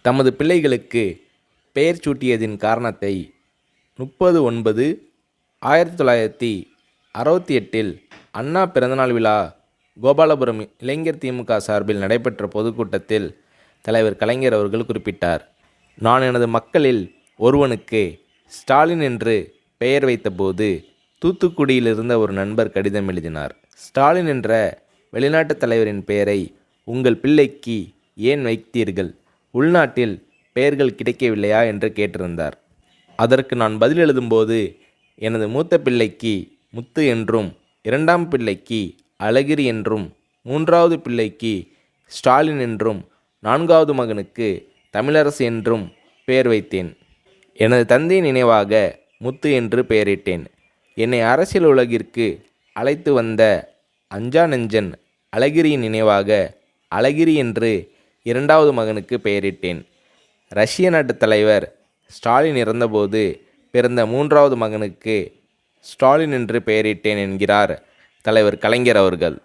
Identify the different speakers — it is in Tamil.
Speaker 1: தமது பிள்ளைகளுக்கு பெயர் சூட்டியதின் காரணத்தை 30/9/1968 அண்ணா பிறந்தநாள் விழா கோபாலபுரம் இளைஞர் திமுக சார்பில் நடைபெற்ற பொதுக்கூட்டத்தில் தலைவர் கலைஞர் அவர்கள் குறிப்பிட்டார். நான் எனது மக்களில் ஒருவனுக்கு ஸ்டாலின் என்று பெயர் வைத்தபோது தூத்துக்குடியில் இருந்த ஒரு நண்பர் கடிதம் எழுதினார். ஸ்டாலின் என்ற வெளிநாட்டு தலைவரின் பெயரை உங்கள் பிள்ளைக்கு ஏன் வைத்தீர்கள்? உள்நாட்டில் பெயர்கள் கிடைக்கவில்லையா என்று கேட்டிருந்தார். அதற்கு நான் பதில் எழுதும்போது எனது மூத்த பிள்ளைக்கு முத்து என்றும், இரண்டாம் பிள்ளைக்கு அழகிரி என்றும், மூன்றாவது பிள்ளைக்கு ஸ்டாலின் என்றும், நான்காவது மகனுக்கு தமிழரசு என்றும் பெயர் வைத்தேன். எனது தந்தையின் நினைவாக முத்து என்று பெயரிட்டேன். என்னை அரசியல் உலகிற்கு அழைத்து வந்த அஞ்சா நெஞ்சன் அழகிரியின் நினைவாக அழகிரி என்று இரண்டாவது மகனுக்கு பெயரிட்டேன். ரஷ்ய நாட்டு தலைவர் ஸ்டாலின் இறந்தபோது பிறந்த மூன்றாவது மகனுக்கு ஸ்டாலின் என்று பெயரிட்டேன் என்கிறார் தலைவர் கலைஞர் அவர்கள்.